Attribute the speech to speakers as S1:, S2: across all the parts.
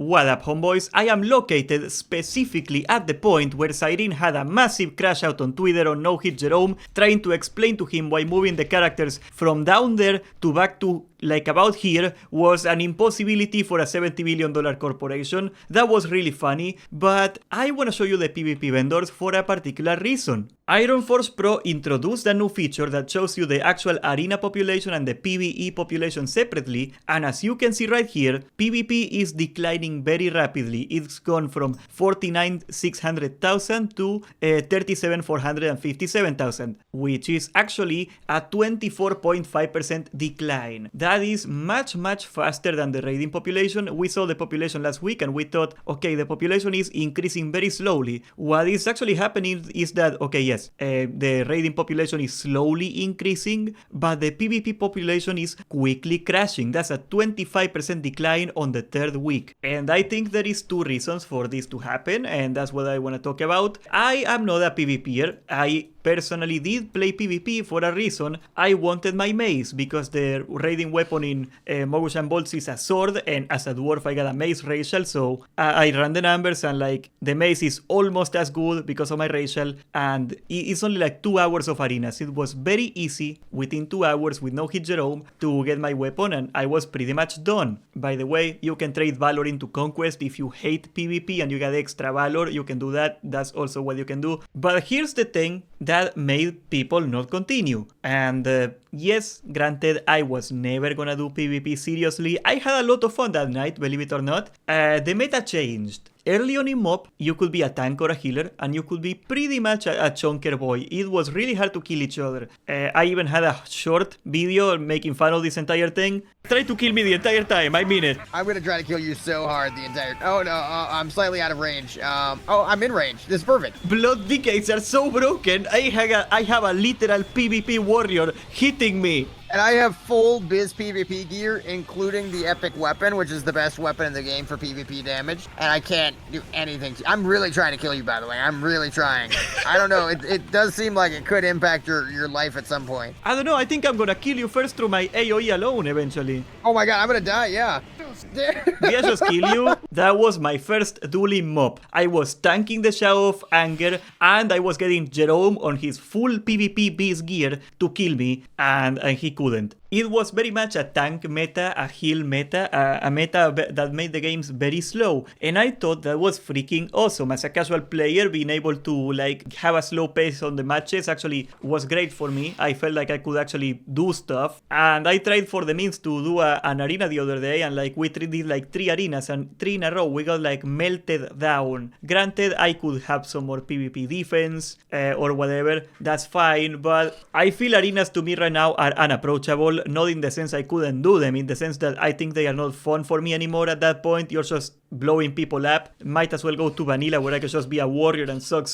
S1: What up, homeboys? I am located specifically at the point where Siren had a massive crash out on Twitter on No Hit Jerome, trying to explain to him why moving the characters from down there to back to like about here was an impossibility for a $70 billion corporation. That was really funny, but I want to show you the PvP vendors for a particular reason. Iron Force Pro introduced a new feature that shows you the actual arena population and the PvE population separately, and as you can see right here, PvP is declining very rapidly. It's gone from 49,600,000 to 37,457,000, which is actually a 24.5% decline. That is much faster than the raiding population. We saw the population last week and we thought, okay, the population is increasing very slowly. What is actually happening is that, okay, yes, the raiding population is slowly increasing, but the PvP population is quickly crashing. That's a 25% decline on the third week. And I think there is two reasons for this to happen, and that's what I want to talk about. I am not a PvPer. I personally did play PvP for a reason. I wanted my mace because the raiding weapon in Mogush and Bolts is a sword, and as a dwarf I got a mace racial, so I ran the numbers and like the mace is almost as good because of my racial, and it's only like 2 hours of arenas. It was very easy within 2 hours with No Hit Jerome to get my weapon, and I was pretty much done. By the way, you can trade Valor into Conquest if you hate PvP and you got extra Valor. You can do that. That's also what you can do. But here's the thing that made people not continue. And yes, granted, I was never gonna do PvP seriously. I had a lot of fun that night, believe it or not. The meta changed. Early on in MoP, you could be a tank or a healer, and you could be pretty much a chunker boy. It was really hard to kill each other. I even had a short video making fun of this entire thing. Try to kill me the entire time, I mean it.
S2: I'm gonna try to kill you so hard the entire... Oh no, I'm slightly out of range. Oh, I'm in range. This is perfect.
S1: Blood decades are so broken. I have a literal PvP warrior hitting me.
S2: And I have full biz PvP gear, including the epic weapon, which is the best weapon in the game for PvP damage. And I can't do anything. I'm really trying to kill you, by the way. I'm really trying. I don't know. It does seem like it could impact your life at some point.
S1: I don't know. I think I'm gonna kill you first through my AoE alone eventually.
S2: Oh my god, I'm gonna die, yeah.
S1: Did I just kill you? That was my first duel in MoP. I was tanking the Shadow of Anger, and I was getting Jerome on his full PvP beast gear to kill me, and he couldn't. It was very much a tank meta, a heal meta, a meta that made the games very slow. And I thought that was freaking awesome. As a casual player, being able to like have a slow pace on the matches actually was great for me. I felt like I could actually do stuff. And I tried for the means to do an arena the other day, and like we did like 3 arenas, and 3 in a row we got like melted down. Granted, I could have some more PvP defense or whatever, that's fine, but I feel arenas to me right now are unapproachable. Not in the sense I couldn't do them, in the sense that I think they are not fun for me anymore at that point. You're just blowing people up. Might as well go to vanilla where I could just be a warrior and suck.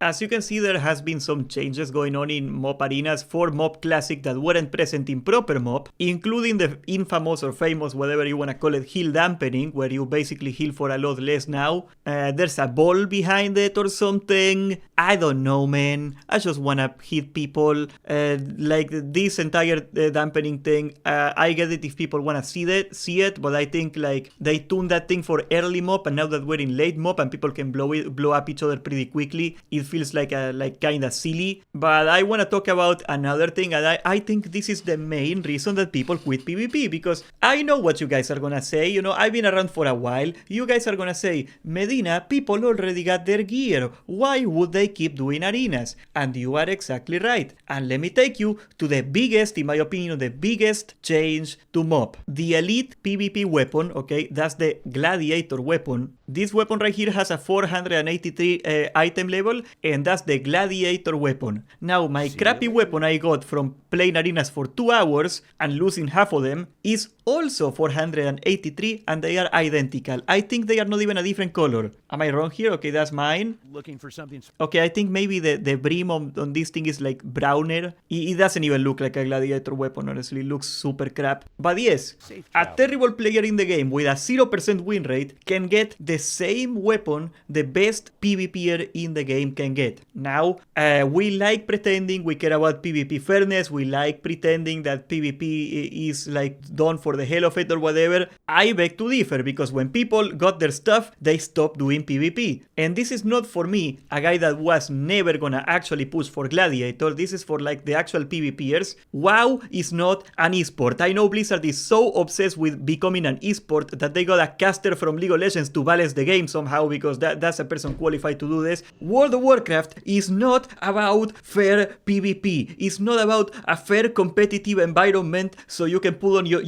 S1: As you can see, there has been some changes going on in MoP arenas for MoP Classic that weren't present in proper MoP, including the infamous or famous, whatever you want to call it, heal dampening, where you basically heal for a lot less now. There's a ball behind it or something. I don't know, man. I just want to hit people. Like this entire dampening thing, I get it if people want to see it, but I think like they tuned that thing for early MoP, and now that we're in late MoP and people can blow up each other pretty quickly, it feels like kind of silly. But I want to talk about another thing, and I think this is the main reason that people quit PvP, because I know what you guys are gonna say. You know, I've been around for a while. You guys are gonna say, Medina, people already got their gear. Why would they keep doing arenas? And you are exactly right. And let me take you to the biggest, in my opinion, the biggest change to MoP. The elite PvP weapon, okay, that's the gladiator weapon. This weapon right here has a 483 item level, and that's the gladiator weapon. Now, my crappy weapon I got from playing arenas for 2 hours and losing half of them is also 483, and they are identical. I think they are not even a different color. Am I wrong here? Okay, that's mine.
S3: Looking for something.
S1: Okay, I think maybe the brim on this thing is like browner. It doesn't even look like a gladiator weapon, honestly. It looks super crap. But yes, a terrible player in the game with a 0% win rate can get the same weapon the best PvPer in the game can get. Now, we like pretending we care about PvP fairness. We like pretending that PvP is like done for the hell of it or whatever, I beg to differ, because when people got their stuff, they stopped doing PvP. And this is not for me, a guy that was never gonna actually push for Gladiator. This is for like the actual PvPers. WoW is not an esport. I know Blizzard is so obsessed with becoming an esport that they got a caster from League of Legends to balance the game somehow, because that's a person qualified to do this. World of Warcraft is not about fair PvP. It's not about a fair competitive environment so you can put on your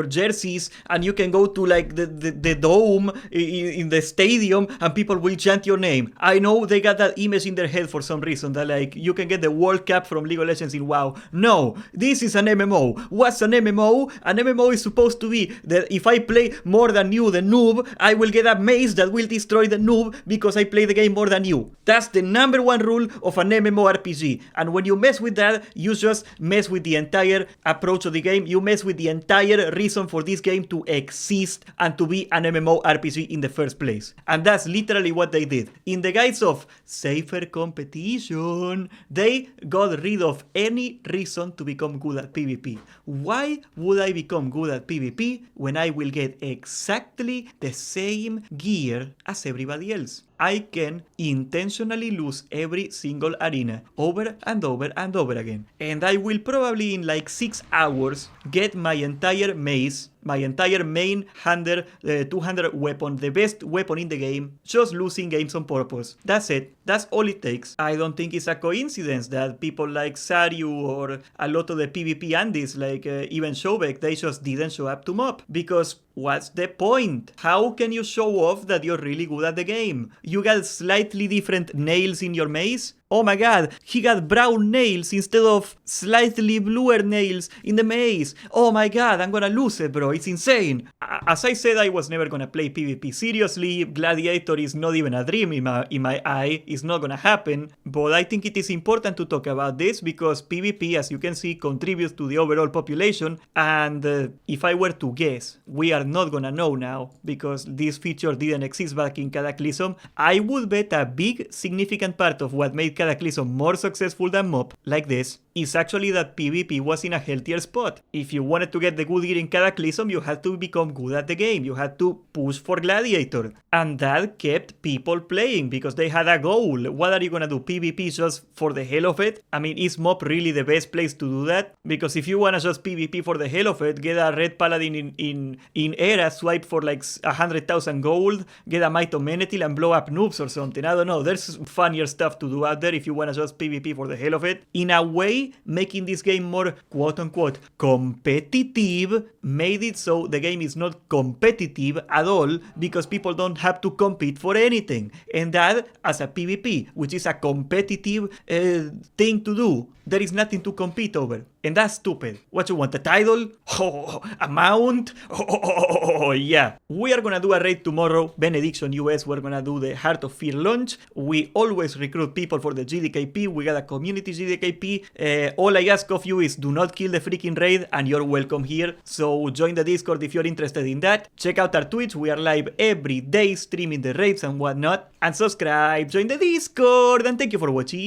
S1: jerseys and you can go to like the dome in the stadium and people will chant your name. I know they got that image in their head for some reason, that like you can get the World Cup from League of Legends in WoW. No, this is an MMO. What's an MMO? An MMO is supposed to be that if I play more than you, the noob, I will get a mace that will destroy the noob because I play the game more than you. That's the number one rule of an MMORPG. And when you mess with that, you just mess with the entire approach of the game. You mess with the entire reason for this game to exist and to be an MMORPG in the first place. And that's literally what they did. In the guise of safer competition, they got rid of any reason to become good at PvP. Why would I become good at PvP when I will get exactly the same gear as everybody else? I can intentionally lose every single arena over and over and over again. And I will probably in like 6 hours get my entire mace, my entire main 200 weapon, the best weapon in the game, just losing games on purpose. That's it. That's all it takes. I don't think it's a coincidence that people like Saryu or a lot of the PvP Andes, like even Shobek, they just didn't show up to MoP. Because what's the point? How can you show off that you're really good at the game? You got slightly different nails in your mace? Oh my god, he got brown nails instead of slightly bluer nails in the maze. Oh my god, I'm gonna lose it, bro. It's insane. As I said, I was never gonna play PvP seriously. Gladiator is not even a dream in my eye. It's not gonna happen. But I think it is important to talk about this because PvP, as you can see, contributes to the overall population. And if I were to guess, we are not gonna know now because this feature didn't exist back in Cataclysm. I would bet a big, significant part of what made Cataclysm more successful than MoP, like this, is actually that PvP was in a healthier spot. If you wanted to get the good gear in Cataclysm, you had to become good at the game. You had to push for Gladiator. And that kept people playing because they had a goal. What are you gonna do? PvP just for the hell of it? I mean, is MoP really the best place to do that? Because if you wanna just PvP for the hell of it, get a red paladin in Era, swipe for like 100,000 gold, get a Might of Menethil and blow up noobs or something. I don't know. There's funnier stuff to do out there if you wanna just PvP for the hell of it. In a way, making this game more quote-unquote competitive made it so the game is not competitive at all because people don't have to compete for anything. And that, as a PvP, which is a competitive thing to do, there is nothing to compete over. And that's stupid. What you want, a title? Oh, a mount? Oh, yeah. We are gonna do a raid tomorrow, Benediction US. We're gonna do the Heart of Fear launch. We always recruit people for the GDKP. We got a community GDKP. All I ask of you is do not kill the freaking raid and you're welcome here. So join the Discord if you're interested in that. Check out our Twitch. We are live every day streaming the raids and whatnot. And subscribe, join the Discord, and thank you for watching.